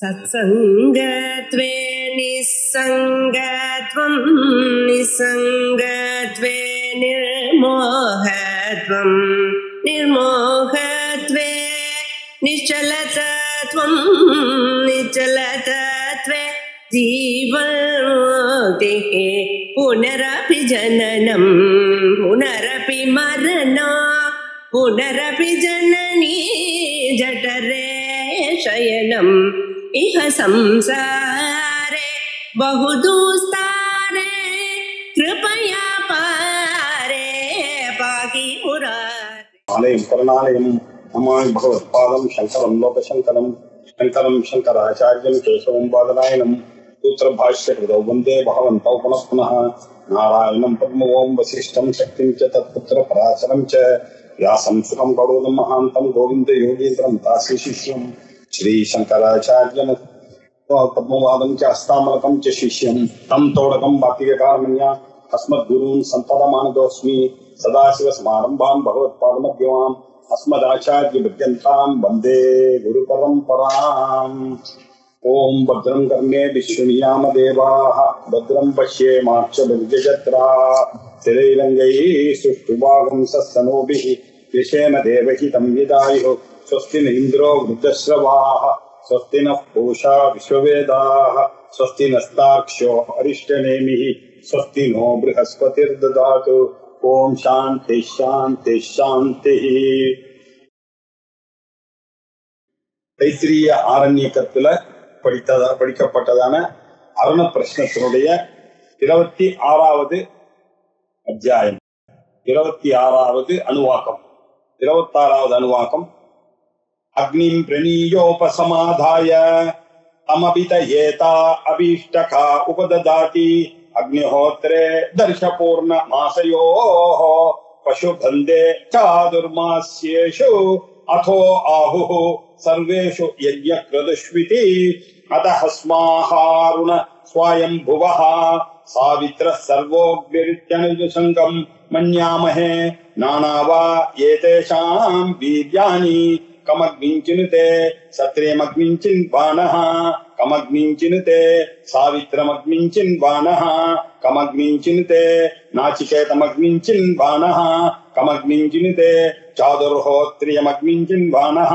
सत्संगत्वे निस्संगत्वं निस्संगत्वे निर्मोहत्वं निर्मोहत्वे निश्चलतत्वं निश्चलतत्वे जीवन्मुक्तिः पुनरपि जननं पुनरपि मरणं पुनरपि जननी जठरे शयनम् इह संसारे बहुदुस्तारे कृपया पारे पाहि मुरारे। आलयं करुणालयं नमामि भगवत्पादं शङ्करं लोकशङ्करं शङ्करं शङ्कराचार्यं केशवं बादरायणं सूत्रभाष्यकृतौ वन्दे भगवन्तौ पुनः पुनः नारायणं पद्मों वसिष्ठं शक्तिं च तत्पुत्रपराशरं च व्यासं सुखं गौरवं महान्तं गोविन्दयोगीन्द्रं दास्यशिष्यं श्री शंकराचार्य पद्मवादं च हस्तामलकं च शिष्यं तं तोडकं वातिककारमण्या अस्मद्गुरून् संपदमानतोऽस्मि सदाशिवसमारम्भां भगवत्पादमध्यमाम् अस्मदाचार्यपर्यन्तां वन्दे गुरुपरम्पराम्। ओं भद्रं कर्णे विश्वनियाम देवाः भद्रं पश्येमाक्षभिर्यजत्राः स्थिरैरङ्गैः सुष्ठुभागं सस्तनूभिः यशेम देवहितं यदायुः स्वस्ति न इंद्रो वृद्धश्रवाः स्वस्ति नः पूषा विश्ववेदाः स्वस्ति नस्तार्क्ष्यो अरिष्टनेमिः स्वस्ति नो बृहस्पतिर्ददातु। ओम शांति शांति शांति। தைத்திரிய ஆரண்யக்கத்துல படிக்கப்பட்டதான அருண பிரஷ்னத்தினுடைய 26வது அத்தியாயம் 26வது அணுவாக்கம் 26வது அணுவாக்கம் अग्निं प्रणीयोपसमाधाय तमभितयेता अभीष्टका उपददाति अग्निहोत्रे दर्शपूर्णमासयोः पशुबन्धे चादुर्मास्येषु अथो आहुः सर्वेषु यज्ञक्रतुष्विति अतः स्माहारुण स्वयंभुवः सावित्रः सर्वोऽग्निरित्यनुसङ्गं मन्यामहे नानावा एतेषां वीर्याणि कमग्निंचिनुते सत्रेमग्निंचिन्वानः कमग्निंचिनुते सावित्रमग्निंचिन्वानः कमग्निंचिनुते नाचिकेतमग्निंचिन्वानः कमग्निंचिनुते चादुर्होत्रियमग्निंचिन्वानः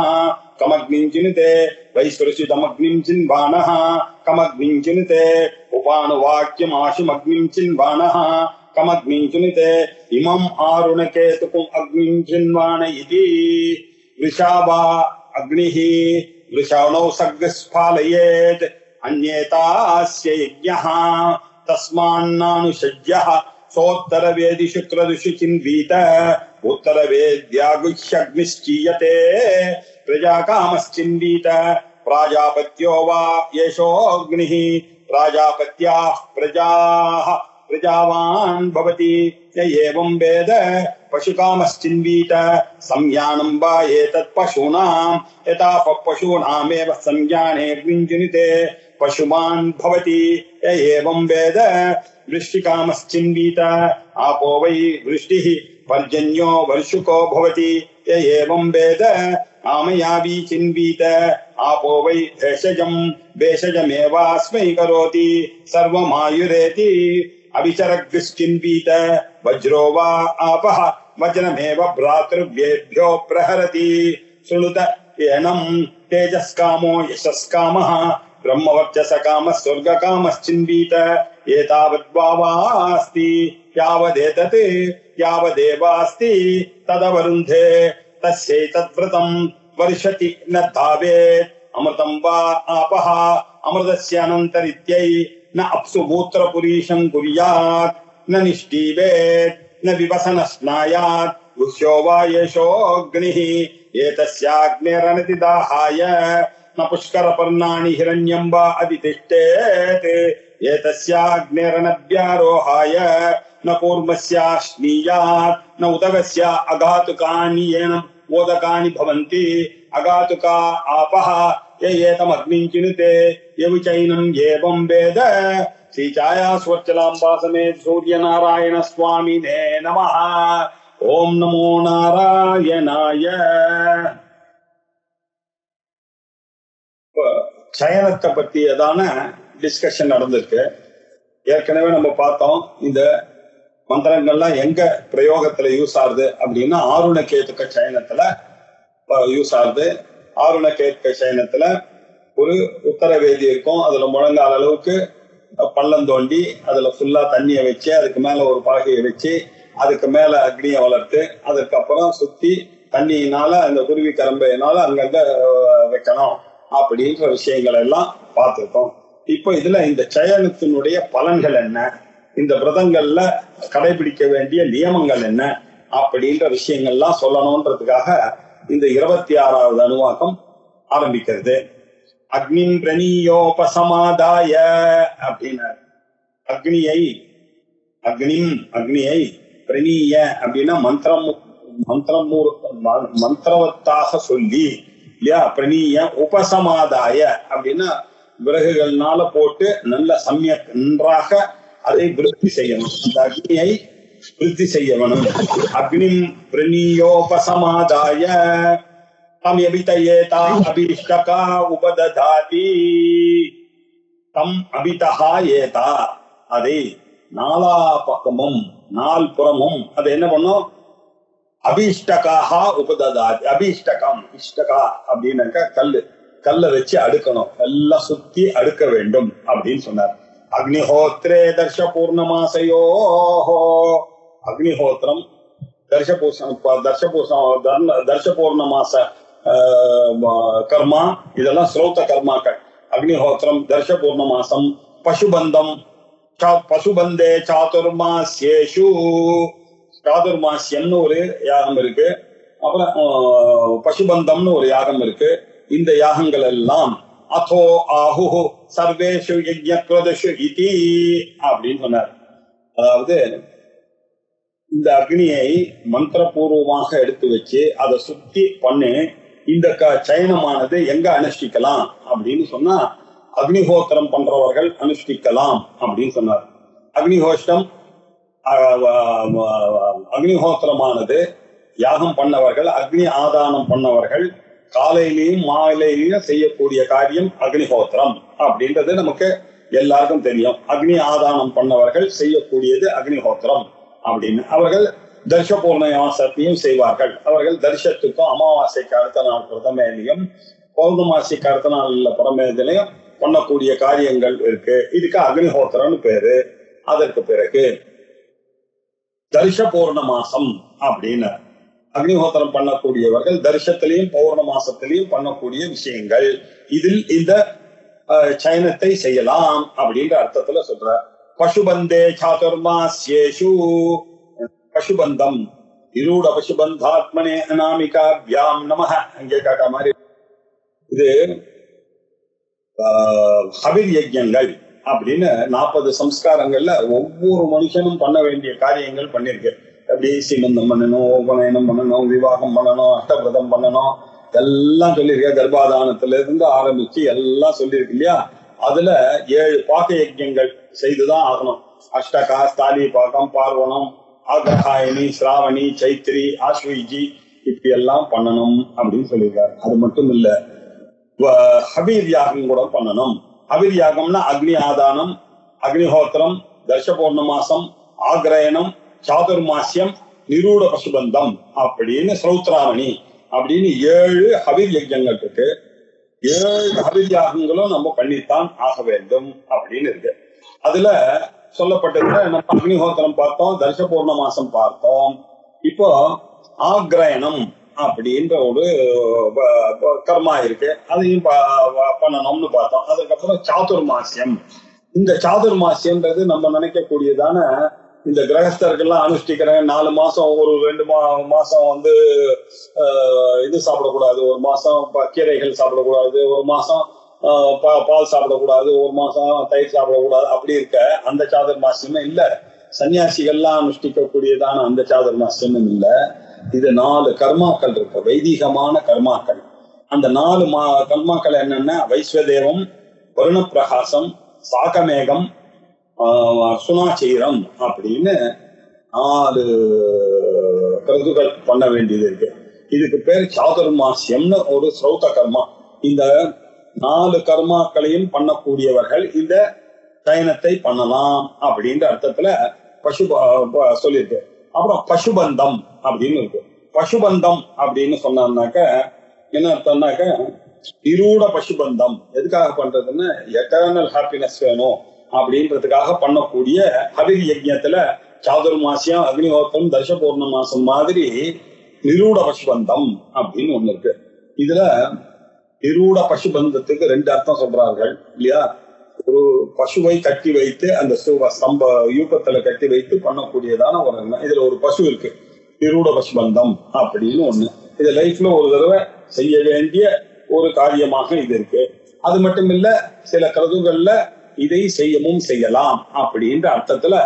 कमग्निंचिनुते वैश्वरसितमग्निंचिन्वानः कमग्निंचिनुते उपानुवाक्यमाशुमग्निंचिन्वानः कमग्निंचिनुते इमम् आरुणकेतुकम् अग्निंचिन्वान इति वृषावा अग्निः वृषाणौ सर्गस्फालयेत् अन्येतास्य यज्ञः तस्मान्नानुषज्यः सोत्तरवेदि शुक्रदुषि चिन्वीत उत्तरवेद्यागुह्यग्निश्चीयते प्रजाकामश्चिन्वीत प्राजापत्यो वा येषोऽग्निः प्राजापत्याः प्रजाः प्रजावान् भवति य एवं वेद पशुकामश्चिन्वीत संज्ञानं वा एतत् पशूनां यथा पशूनामेव संज्ञाने अग्निञ्चिनुते पशुमान् भवति य एवं वेद वृष्टिकामश्चिन्वीत आपो वै वृष्टिः पर्जन्यो वर्षुको भवति य एवं वेद आमयावी चिन्वीत आपो वै भेषजं भेषजमेवास्मै करोति सर्वमायुरेति अभिचरग्निश्चिन्वीत वज्रो वा आपः वज्रमेव भ्रातृव्येभ्यो प्रहरति शृणुत एनं तेजस्कामो यशस्कामः ब्रह्मवर्चसकामः स्वर्गकामश्चिन्वीत एतावद्भावास्ति यावदेतत् यावदेवास्ति तदवरुन्धे तस्यैतद्व्रतं वर्षति न तावेत् अमृतं वा आपः अमृतस्यानन्तरित्यै न अप्सु मूत्रपुरीशं कुर्यात् न निष्ठीवेत् न विवसन स्नायात् गुह्यो वा येषोऽग्निः एतस्याग्निरनतिदाहाय न पुष्करपर्णानि हिरण्यं वा अतिष्ठेत् एतस्याग्निरनव्यारोहाय न कूर्मस्याश्नीयात् न उदकस्य अघातुकानि येन मोदकानि भवन्ति अघातुका आपः एतमग्निञ्चिनुते यविचैनम् एवं वेद श्रीचाया स्वच्चलाम्बा समेत सूर्यनारायण स्वामिने नमः। ओम नमो नारायणाय। சயனத்தை பற்றியதான டிஸ்கஷன் நடந்திருக்கு. ஏற்கனவே நம்ம பார்த்தோம் இந்த மந்திரங்கள்லாம் எங்க பிரயோகத்துல யூஸ் ஆகுது அப்படின்னா ஆருணகேதுக்க சயனத்துல யூஸ் ஆகுது. ஆருணகேதுக்க சயனத்துல ஒரு உத்தரவேதி இருக்கும், அதுல முழங்கால் அளவுக்கு பள்ளம் தோண்டி அதுல ஃபுல்லா தண்ணியை வச்சு அதுக்கு மேல ஒரு பலகையை வச்சு அதுக்கு மேல அக்னியை வளர்த்து அதுக்கப்புறம் சுத்தி தண்ணியினால அந்த குருவி கரம்பையினால அங்கங்க வைக்கணும் அப்படின்ற விஷயங்கள் எல்லாம் பார்த்திருக்கோம். இப்போ இதுல இந்த சயனத்தினுடைய பலன்கள் என்ன, இந்த விரதங்கள்ல கடைபிடிக்க வேண்டிய நியமங்கள் என்ன அப்படின்ற விஷயங்கள்லாம் சொல்லணும்ன்றதுக்காக இந்த 26வது அணுவாக்கம் ஆரம்பிக்கிறது. அக்னிம் பிரணீயோபசமாதாய அப்படின்னா அக்னியை பிரணீய அப்படின்னா மந்திரவத்தாக சொல்லி இல்லையா, பிரணீய உபசமாதாய அப்படின்னா விறகுகள்னால போட்டு நல்ல சமயக் நன்றாக அதை விருத்தி செய்யணும். அந்த அக்னியை விருத்தி செய்யணும். அக்னிம் பிரணீயோபசமாதாய தம் அபிதயேதா அபிஷ்டகா உபததாதி தம் அபிதஹா ஏதா, அதை நாலா பக்கமும் நால் புறமும் அதை என்ன பண்ணும், அபிஷ்டகாக உபததாதி. அபிஷ்டகம் இஷ்டகா அப்படின்னாக்கா கல்ல வச்சு அடுக்கணும், எல்லாம் சுத்தி அடுக்க வேண்டும் அப்படின்னு சொன்னார். அக்னிஹோத்ரே தர்ஷ பூர்ணமாசையோ, அக்னிஹோத்திரம் தர்ஷ பூர்ணமாச கர்மா இதெல்லாம் ஸ்ரோத்த கர்மாக்கள். அக்னிஹோத்திரம் தர்ஷ பூர்ணமாசம் பசுபந்தம் பசுபந்தே சாதுர்மாஸ்யேஷு, சாதுர்மாசியம்னு ஒரு யாகம் இருக்கு, அப்புறம் பசுபந்தம்னு ஒரு யாகம் இருக்கு. இந்த யாகங்கள் எல்லாம் அதோ ஆஹு சர்வேஷு யஜ்ஞக்ரதஷு இதி அப்படின்னு சொன்னார். அதாவது இந்த அக்னியை மந்திரபூர்வமாக எடுத்து வச்சு அதை சுத்தி பண்ணு இந்த சயனமானது எங்க அனுஷ்டிக்கலாம் அப்படின்னு சொன்னா அக்னிஹோத்திரம் பண்றவர்கள் அனுஷ்டிக்கலாம் அப்படின்னு சொன்னார். அக்னிஹோத்திரமானது யாகம் பண்ணவர்கள், அக்னி ஆதானம் பண்ணவர்கள் காலையிலையும் மாலையிலையும் செய்யக்கூடிய காரியம் அக்னிஹோத்திரம் அப்படின்றது நமக்கு எல்லாருக்கும் தெரியும். அக்னி ஆதானம் பண்ணவர்கள் செய்யக்கூடியது அக்னிஹோத்திரம் அப்படின்னு. அவர்கள் தர்ஷ பூர்ணமாசத்தையும் செய்வார்கள். அவர்கள் தர்ஷத்துக்கும் அமாவாசைக்கு அடுத்த நாள் பிரதமேலையும் பௌர்ணமாசிக்கு அடுத்த நாள் பிரமேதிலையும் பண்ணக்கூடிய காரியங்கள் இருக்கு. இதுக்கு அக்னிஹோத்திரம்னு பேரு. அதற்கு பிறகு தர்ஷ பூர்ணமாசம் அப்படின்னு அக்னிஹோத்திரம் பண்ணக்கூடியவர்கள் தர்ஷத்திலையும் பௌர்ணமாசத்திலையும் பண்ணக்கூடிய விஷயங்கள், இதில் இந்த சயனத்தை செய்யலாம் அப்படின்ற அர்த்தத்துல சொல்ற. பசுபந்தே சாதுர்மாஸ்யேஷு, பசுபந்தம் இருட பசுபந்தாத்மனே அநாமிகாபியாம் நமஹ அங்கே காட்ட மாதிரி இது ஹவிர் யஜ்ஞங்கள் அப்படின்னு 40 சம்ஸ்காரங்கள்ல ஒவ்வொரு மனுஷனும் பண்ண வேண்டிய காரியங்கள் பண்ணிருக்கு. அப்படி சீமந்தம் பண்ணணும், உபநயனம் பண்ணணும், விவாகம் பண்ணணும், அஷ்டபிரதம் பண்ணணும், எல்லாம் சொல்லியிருக்க. கர்ப்பாதானத்துல இருந்து ஆரம்பிச்சு எல்லாம் சொல்லியிருக்கு இல்லையா. அதுல 7 பாக்க யஜ்ஞங்கள் செய்துதான் ஆகணும். அஷ்டகா, ஸ்தாலி பாக்கம், பார்வணம், ஆக்ரஹாயினி, ஸ்ராவணி, சைத்ரி, ஆஸ்வீஜி இப்படி எல்லாம் பண்ணணும் அப்படின்னு சொல்லியிருக்காரு. அது மட்டும் இல்ல, ஹபீர் யாகம் கூட பண்ணணும். ஹபீர் யாகம்னா அக்னி ஆதானம், அக்னிஹோத்திரம், தர்ஷ பூர்ணமாசம், ஆக்ரயணம், சாதுர்மாசியம், நிரூட பசுபந்தம் அப்படின்னு ஸ்ரௌத்ராமணி அப்படின்னு 7 ஹபீர் யஜ்ஞங்கள் இருக்கு. 7 ஹபீர் யாகங்களும் நம்ம பண்ணித்தான் ஆக வேண்டும் அப்படின்னு இருக்கு. அதுல சொல்லப்பட்டதுல நம்ம அக்னிஹோத்திரம் பார்த்தோம், தர்ஷ பூர்ணமாசம் பார்த்தோம். இப்போ ஆக்ரயணம் அப்படின்ற ஒரு கர்மா இருக்கு, அதையும் பண்ணணும்னு பார்த்தோம். அதுக்கப்புறம் சாதுர்மாசியம். இந்த சாதுர்மாசியம்ன்றது நம்ம நினைக்கக்கூடியதான இந்த கிரகஸ்தர்கள்லாம் அனுஷ்டிக்கிறேன் 4 மாசம் ஒரு 2 மாசம் வந்து இது சாப்பிடக்கூடாது, ஒரு மாசம் கீரைகள் சாப்பிடக்கூடாது, ஒரு மாசம் பால் சாப்பிடக்கூடாது, ஒரு மாசம் தயிர் சாப்பிடக்கூடாது, அப்படி இருக்க அந்த சாதுர்மாசியமே இல்ல. சன்னியாசிகள்லாம் அனுஷ்டிக்கக்கூடியதான அந்த சாதுர்மாசியமும் இல்ல. இது 4 கர்மாக்கள் இருக்கு, வைதிகமான கர்மாக்கள். அந்த 4 கர்மாக்கள் என்னன்னா வைஸ்வதேவம், வருண பிரகாசம், சாகமேகம், சுனாச்சீரம் அப்படின்னு 4 கிருதுகள் பண்ண வேண்டியது இருக்கு. இதுக்கு பேர் சாதுர்மாசியம்னு ஒரு ஸ்ரௌத கர்மா. இந்த 4 கர்மாக்களையும் பண்ணக்கூடியவர்கள் இந்த சயனத்தை பண்ணலாம் அப்படின்ற அர்த்தத்துல பசு சொல்லியிருக்கு. அப்புறம் பசுபந்தம் அப்படின்னு இருக்கு. பசுபந்தம் அப்படின்னு சொன்னாக்க என்ன அர்த்தம்னாக்க இருட பசுபந்தம் எதுக்காக பண்றதுன்னு எட்டர்னல் ஹாப்பினஸ் வேணும் அப்படின்றதுக்காக பண்ணக்கூடிய ஹவிர் யஜ்ஞத்துல சாதுர்மாசியம் அக்னிஹோத்திரம் தர்ஷ பௌர்ணமாசம் மாதிரி நிரூட பசுபந்தம் அப்படின்னு ஒண்ணு இருக்கு. இதுல நிரூட பசுபந்தத்துக்கு 2 அர்த்தம் சொல்றார்கள் இல்லையா. ஒரு பசுவை கட்டி வைத்து அந்த ஸ்தம்ப யூகத்துல கட்டி வைத்து பண்ணக்கூடியதான ஒரு இதுல ஒரு பசு இருக்கு. நிரூட பசுபந்தம் அப்படின்னு ஒண்ணு. இது லைஃப்ல ஒரு தடவை செய்ய வேண்டிய ஒரு காரியமாக இது இருக்கு. அது மட்டும் இல்ல சில கருதுகள்ல இதை செய்யலாம் அப்படின்ற அர்த்தத்துல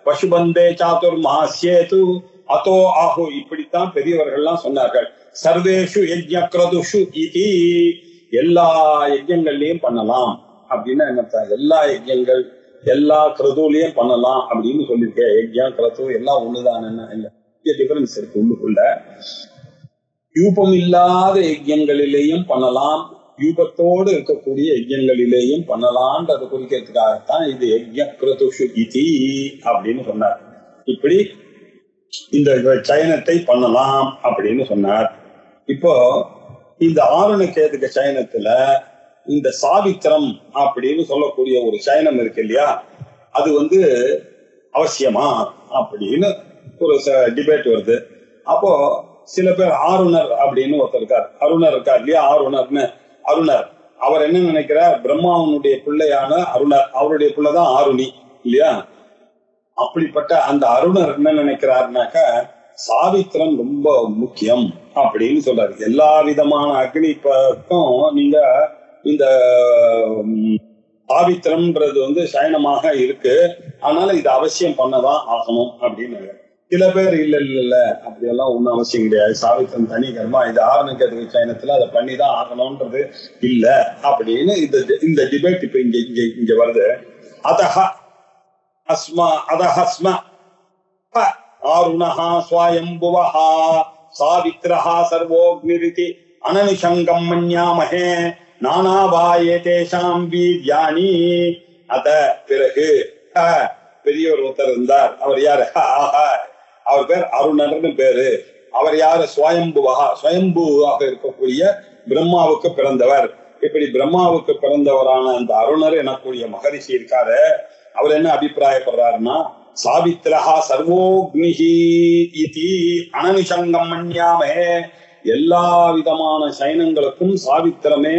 பசுபந்தே சாதுர் மாசியேது அதோ ஆஹு இப்படித்தான் பெரியவர்கள்லாம் சொன்னார்கள். சர்வேஷு யஜ்ஞ கிரதுஷு இதி எல்லா யஜ்ஞங்கள்லயும் பண்ணலாம் அப்படின்னா என்ன, எல்லா யஜ்ஞங்கள் எல்லா கிரதுலயும் பண்ணலாம் அப்படின்னு சொல்லியிருக்கேன். யஜ்ஞம் கிரது எல்லாம் ஒண்ணுதான், இல்ல டிஃபரன்ஸ் இருக்கு உள்ளுக்குள்ள. யூபம் இல்லாத யஜ்ஞங்களிலேயும் பண்ணலாம், யூபத்தோடு இருக்கக்கூடிய யஜ்ஞங்களிலேயும் பண்ணலாம்ன்றது குறிக்கிறதுக்காகத்தான் இது யஜ்ஞ கிரதுஷு இதி அப்படின்னு சொன்னார். இப்படி இந்த சயனத்தை பண்ணலாம் அப்படின்னு சொன்னார். இப்போ இந்த ஆருணகேதுக சயனத்துல இந்த சாவித்திரம் அப்படின்னு சொல்லக்கூடிய ஒரு சயனம் இருக்கு இல்லையா, அது அவசியமா அப்படின்னு ஒரு டிபேட் வருது. அப்போ சில பேர் ஆருணர் அப்படின்னு ஒருத்தர் இருக்கார், அருணர் இருக்கார் இல்லையா. அருணர் அவர் என்ன நினைக்கிறார், பிரம்மாவனுடைய பிள்ளையான அருணர், அவருடைய பிள்ளைதான் ஆருணி இல்லையா. அப்படிப்பட்ட அந்த அருணர் என்ன நினைக்கிறாருனாக்க சாவித்திரம் ரொம்ப முக்கியம் அப்படின்னு சொல்றாரு. எல்லா விதமான அக்னி பக்கம் நீங்க இந்த சாவித்திரம்ன்றது சயனமாக இருக்கு, அதனால இது அவசியம் பண்ணதான் ஆகணும் அப்படின்னு. சில பேர் இல்ல அப்படியெல்லாம் ஒன்னும் அவசியம் கிடையாது, சாவித்திரம் தனி கர்மா, இது ஆருணகேதுக சயனத்துல அதை பண்ணிதான் ஆகணும்ன்றது இல்ல அப்படின்னு இந்த டிபேட் இப்ப இங்க வருது. அதஹஸ்ம ஆருணஹ ஸ்வயம்புவஹ சாவித்ரஹ சர்வோக்னிரிதி அனனிஷங்கம் மன்யாமஹே நானாவாயேதேஷாம் வீர்யாணி. அத பிறகு பெரியவர் ஒருத்தர் இருந்தார். அவர் யாரு, அவர் பேர் அருணர்னு பேரு. அவர் யாரு, ஸ்வயம்புவாக இருக்கக்கூடிய பிரம்மாவுக்கு பிறந்தவர். இப்படி பிரம்மாவுக்கு பிறந்தவரான அந்த அருணர் எனக்கூடிய மகரிஷி இருக்காரு. அவர் என்ன அபிப்பிராயப்படுறாருன்னா, சாவித்ரஹா சர்வோக்னிஹி இதி அனனிஷங்கம் மன்யாமே, எல்லா விதமான சயனங்களுக்கும் சாவித்திரமே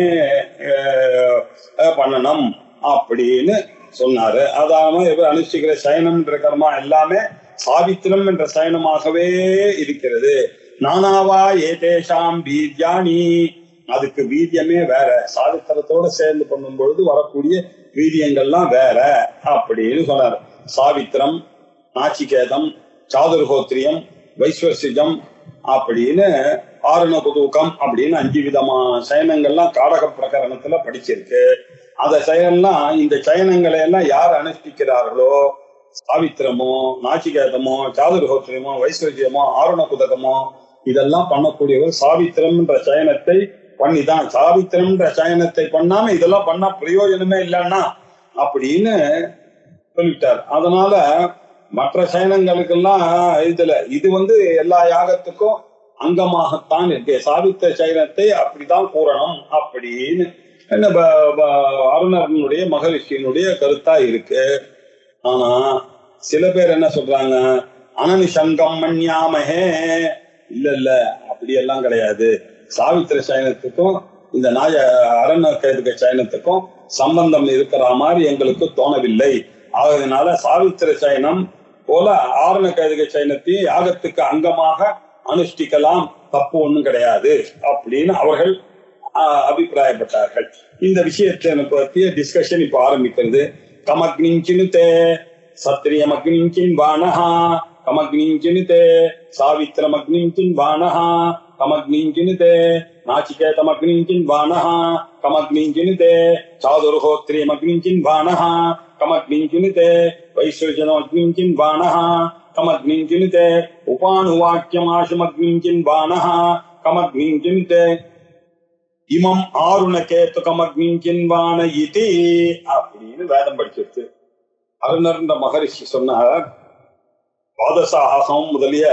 பண்ணணும் அப்படின்னு சொன்னாரு. அதாவது அனுஷ்டிக்கிற சயனம் என்ற கர்மா எல்லாமே சாவித்திரம் என்ற சயனமாகவே இருக்கிறது. நானாவா ஏதேஷாம் வீர்யாணி, அதுக்கு வீரியமே வேற, சாவித்திரத்தோட சேர்ந்து பண்ணும் பொழுது வரக்கூடிய வீரியங்கள்லாம் வேற அப்படின்னு சொன்னார். சாவித்திரம், நாச்சிகேதம், சாதுர்ஹோத்ரியம், வைஸ்வசிஜம் அப்படின்னு ஆருணகுதூகம் அப்படின்னு 5 விதமான சயனங்கள்லாம் காடக பிரகரணத்துல படிச்சிருக்கு. அந்த சயனம்லாம், இந்த சயனங்களை எல்லாம் யார் அனுஷ்டிக்கிறார்களோ, சாவித்திரமோ, நாச்சிகேதமோ, சாதுர்ஹோத்ரியமோ, வைஸ்வசியமோ, ஆருணகுதகமோ இதெல்லாம் பண்ணக்கூடியவர் சாவித்திரம் என்ற சயனத்தை பண்ணிதான். சாவித்திரம் என்ற சயனத்தை பண்ணாம இதெல்லாம் பண்ணா பிரயோஜனமே இல்லைன்னா அப்படின்னு சொல்லிட்டார். அதனால மற்ற சயனங்களுக்கெல்லாம் இது எல்லா யாகத்துக்கும் அங்கமாகத்தான் இருக்கு. சாவித்திர சயனத்தை அப்படிதான் கூறணும் அப்படின்னு அருணனுடைய மகரிஷியினுடைய கருத்தா இருக்கு. ஆனா சில பேர் என்ன சொல்றாங்க, அனனிஷங்கம் மன்யாமஹே, இல்ல அப்படியெல்லாம் கிடையாது, சாவித்திர சயனத்துக்கும் இந்த ஆருணகேதுக சயனத்துக்கும் சம்பந்தம் இருக்கிற மாதிரி எங்களுக்கு தோணவில்லை. ஆகையினால சாவித்திர சயனம் போல ஆருணகேதுக சயனத்தையும் யாகத்துக்கு அங்கமாக அனுஷ்டிக்கலாம், தப்பு ஒண்ணும் கிடையாது அப்படின்னு அவர்கள் அபிப்பிராயப்பட்டார்கள். இந்த விஷயத்தை பற்றிய டிஸ்கஷன் இப்ப ஆரம்பிக்கிறது. கமக்னிஞ்சினுதே சத்திரியம் அக்னிஞ்சின் வானஹா, கமக்னிஞ்சினுதே சாவித்திரம் அக்னிஞ்சின் வானஹா, கமக்னிஞ்சினுதே நாச்சிகேதம் அக்னிஞ்சின் வானஹா, கமக்னிஞ்சினுதே சாதுர்ஹோத்ரியம் அக்னிஞ்சின் வானஹா, கமக்னிஞ்சினுதே வைஸ்வஜனம் அக்னிஞ்சின் வானஹா, கமக்னிஞ்சினுதே உபானுவாக்கியமாசம் அக்னிஞ்சின் வானஹா, கமக்னிஞ்சினுதே இமம் ஆருண கேத்துகமக்னின் கின்வான இதி அப்படின்னு வேதம் படிச்சிருச்சு. அருணர்ன்ற மகரிஷி சொன்னார், துவாதசாகம் முதலிய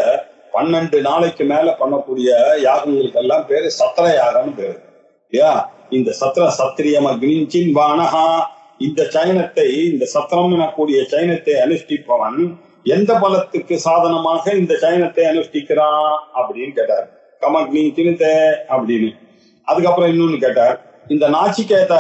12 நாளைக்கு மேல பண்ணக்கூடிய யாகங்களுக்கு எல்லாம் பேரு சத்திர யாகம்னு பேரு இல்லையா. இந்த சத்திரியம் அக்னின் வானஹா, இந்த சயனத்தை, இந்த சத்திரம் எனக்கூடிய சயனத்தை அனுஷ்டிப்பவன் எந்த பலத்துக்கு சாதனமாக இந்த சயனத்தை அனுஷ்டிக்கிறான் அப்படின்னு கேட்டார். கமக்னின் சினித்தே அப்படின்னு. அதுக்கப்புறம் இன்னொன்னு கேட்டார், இந்த நாச்சிகேத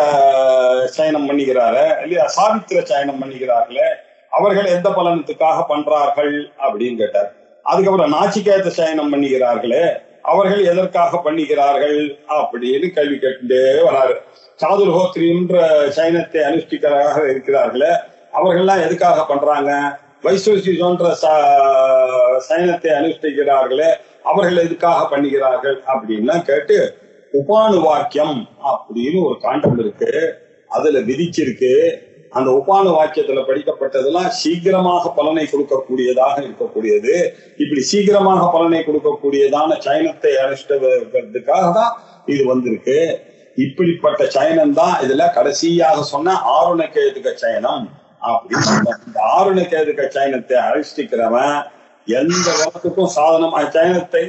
சயனம் பண்ணிக்கிறாரு இல்லையா, சாவித்திர சயனம் பண்ணிக்கிறார்களே அவர்கள் எந்த பலனத்துக்காக பண்றார்கள் அப்படின்னு கேட்டார். அதுக்கப்புறம் நாச்சிகேத சயனம் பண்ணுகிறார்களே அவர்கள் எதற்காக பண்ணுகிறார்கள் அப்படின்னு கேள்வி கேட்டுட்டே வராரு. சாதுர்ஹோத்ரின்ற சயனத்தை அனுஷ்டிக்கிறதாக இருக்கிறார்களே அவர்கள்லாம் எதுக்காக பண்றாங்க, வைஸ்வசின்ற சயனத்தை அனுஷ்டிக்கிறார்களே அவர்கள் எதுக்காக பண்ணுகிறார்கள் அப்படின்லாம் கேட்டு, உபானு வாக்கியம் அப்படின்னு ஒரு காண்டம் இருக்கு, அதுல விதிச்சிருக்கு. அந்த உபான வாக்கியத்துல படிக்கப்பட்டதெல்லாம் சீக்கிரமாக பலனை கொடுக்கக்கூடியதாக இருக்கக்கூடியது. இப்படி சீக்கிரமாக பலனை கொடுக்கக்கூடியதான சயனத்தை அனுஷ்டிக்கிறதுக்காக தான் இது வந்திருக்கு. இப்படிப்பட்ட சயனம் தான் இதுல கடைசியாக சொன்ன ஆருணகேதுக சயனம் அப்படின்னு. இந்த ஆருணகேதுக சயனத்தை அனுஷ்டிக்கிறவன் எந்த வளத்துக்கும் சாதனம் சயனத்தை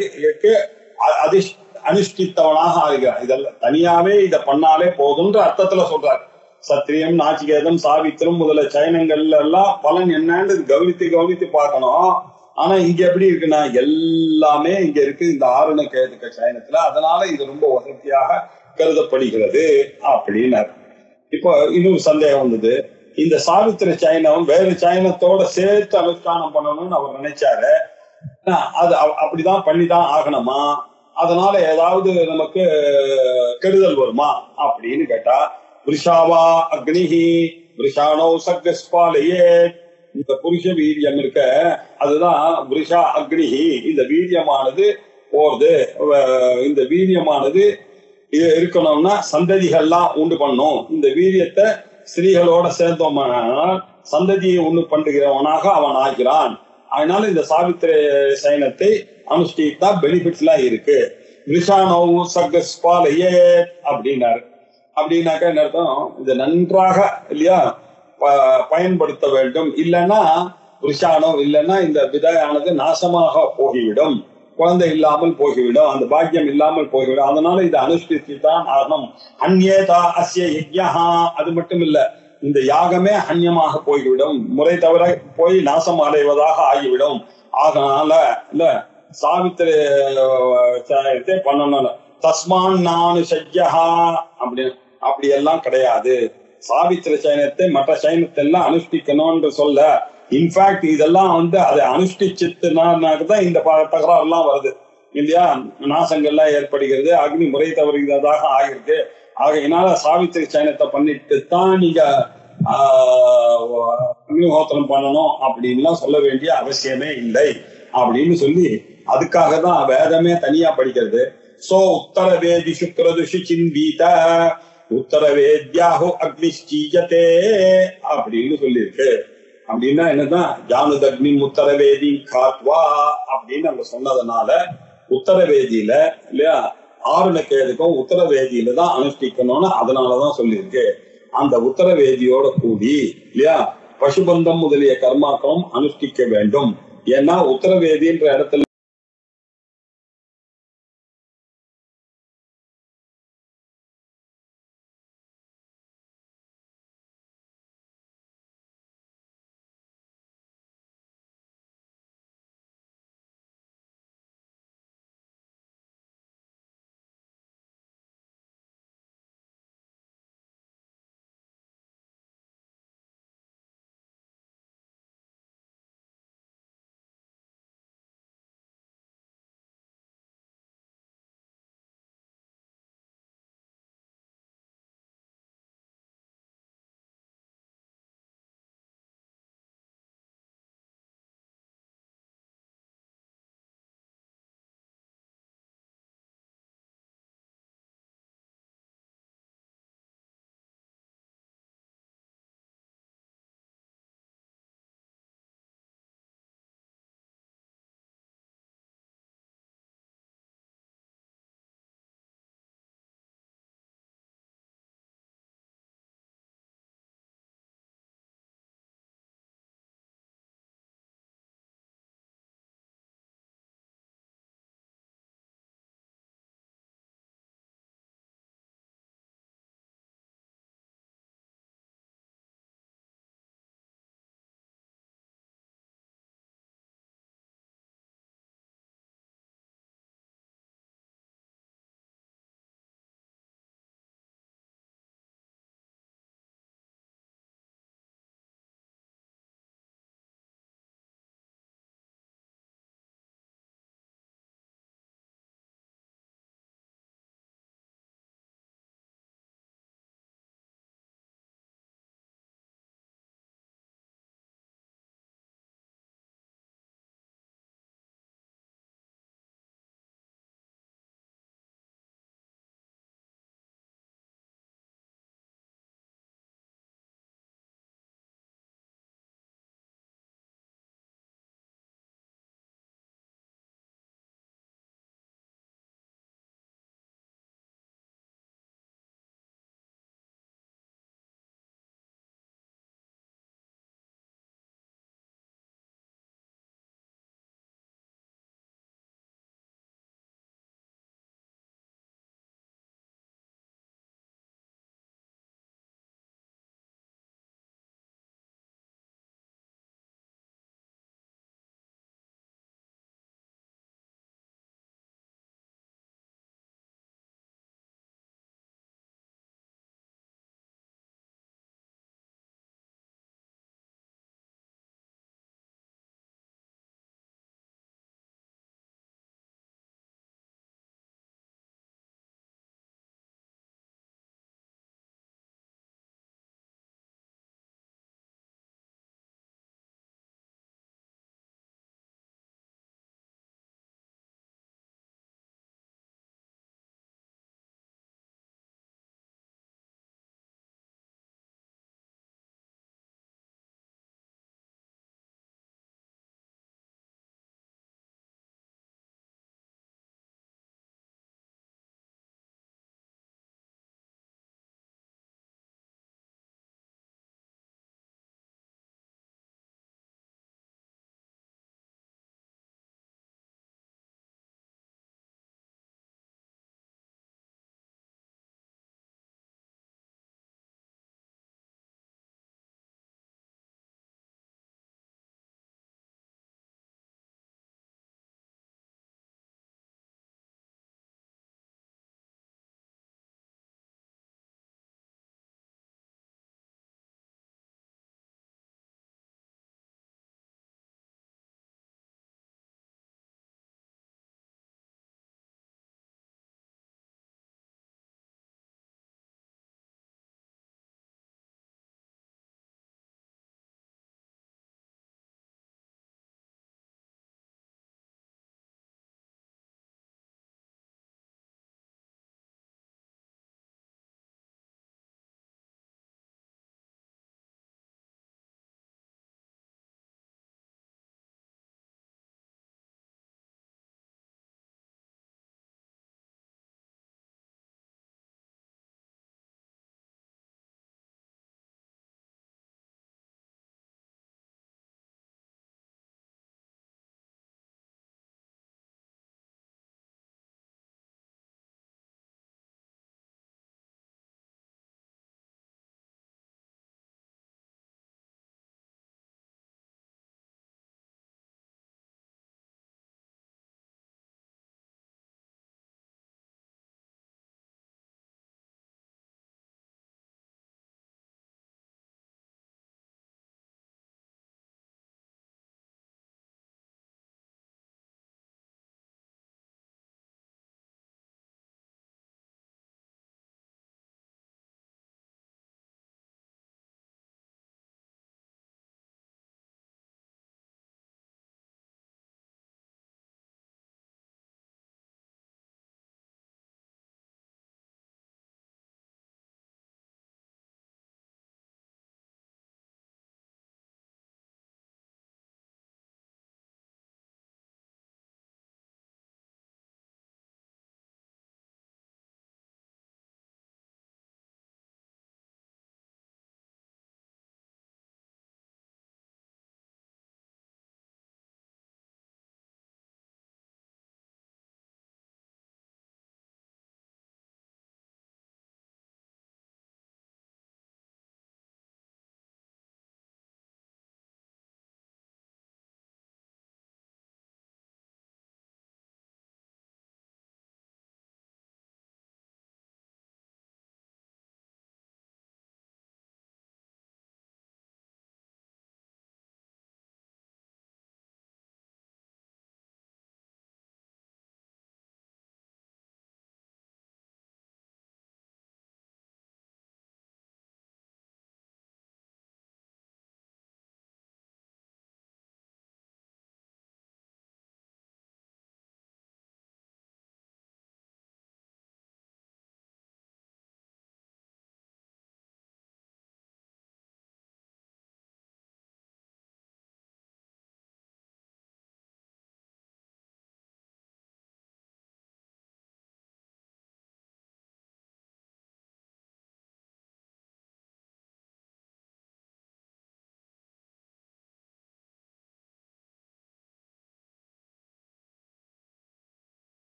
அனுஷ்டித்தவனாக ஆகிறான். இதெல்லாம் தனியாவே இதை பண்ணாலே போதுன்ற அர்த்தத்துல சொல்றாரு. சத்திரியம், நாச்சிகேதம், சாவித்திரம் முதல சயனங்கள்ல எல்லாம் பலன் என்னன்னு கவனித்து பார்க்கணும். ஆனா இங்க எப்படி இருக்குன்னா எல்லாமே இங்க இருக்கு இந்த ஆருணகேதுக சயனத்துல. அதனால இது ரொம்ப வசதியாக கருதப்படுகிறது அப்படின்னாரு. இப்போ இன்னொரு சந்தேகம் வந்தது, இந்த சாவித்திர சயனம் வேறு சயனத்தோட சேர்த்து அனுஷ்டானம் பண்ணணும்னு அவர் நினைச்சாரு. அது அப்படிதான் பண்ணிதான் ஆகணுமா, அதனால ஏதாவது நமக்கு கெடுதல் வருமா அப்படின்னு கேட்டா, விருஷாவா அக்னிஹி விருஷானோ சக்ஸ்பாலையே, இந்த புருஷ வீரியம் இருக்க அதுதான் விருஷா அக்னிஹி. இந்த வீரியமானது போறது, இந்த வீரியமானது இருக்கணும்னா சந்ததிகள்லாம் உண்டு பண்ணும். இந்த வீரியத்தை ஸ்திரீகளோட சேர்ந்தோம்னால் சந்ததியை உண்டு பண்ணுகிறவனாக அவன் ஆகிறான். அதனால இந்த சாவித்திர சயனத்தை அனுஷ்டித்தா பெனிஃபிட்ஸ் எல்லாம் இருக்கு. விருஷானோ சக்ஸ்பாலையே அப்படின்னாரு. அப்படின்னாக்கா என்ன அர்த்தம், இதை நன்றாக இல்லையா பயன்படுத்த வேண்டும். இல்லைன்னா விஷானோ இல்லைன்னா இந்த விதையானது நாசமாக போகிவிடும், குழந்தை இல்லாமல் போகிவிடும், அந்த பாக்கியம் இல்லாமல் போகிவிடும். அதனால இதை அனுஷ்டிச்சுதான் ஆகணும். அந்நேதா அஸ்ய யஜ்ஞா, அது மட்டும் இல்ல இந்த யாகமே அந்நியமாக போய்விடும், முறை தவிர போய் நாசம் அடைவதாக ஆகிவிடும். அதனால இல்ல சாவித்திர பண்ணணும். தஸ்மான் நானு சஜ்யா அப்படின்னு அப்படி எல்லாம் கிடையாது. சாவித்திர சயனத்தை மற்ற சயனத்தை எல்லாம் அனுஷ்டிக்கணும்னு சொல்ல, இன்ஃபேக்ட் இதெல்லாம் அதை அனுஷ்டிச்சுதான் இந்த தகராறு எல்லாம் வருது இல்லையா, நாசங்கள்லாம் ஏற்படுகிறது, அக்னி முறை தவறுகிறதாக ஆகிருக்கு. ஆகையினால சாவித்திர சயனத்தை பண்ணிட்டு தான் நீங்க அக்னிஹோத்திரம் பண்ணணும் அப்படின்லாம் சொல்ல வேண்டிய அவசியமே இல்லை அப்படின்னு சொல்லி, அதுக்காக தான் வேதமே தனியா படிக்கிறது. சோ உத்தரவேதி சுக்ரதுஷி சிந்தீத உத்தரவேத்யாஹு அக்னிஷ்டீயதே அப்படின்னு சொல்லியிருக்கு. அப்படின்னா என்னதான், ஜானுதக்னி உத்தரவேதி காத்வா அப்படின்னு அங்க சொன்னதுனால உத்தரவேதியில இல்லையா ஆருணகேதுக்கும் உத்தரவேதியில தான் அனுஷ்டிக்கணும்னு அதனாலதான் சொல்லியிருக்கு. அந்த உத்தரவேதியோட கூடி இல்லையா பசுபந்தம் முதலிய கர்மாக்களும் அனுஷ்டிக்க வேண்டும். ஏன்னா உத்தரவேதின்ற இடத்துல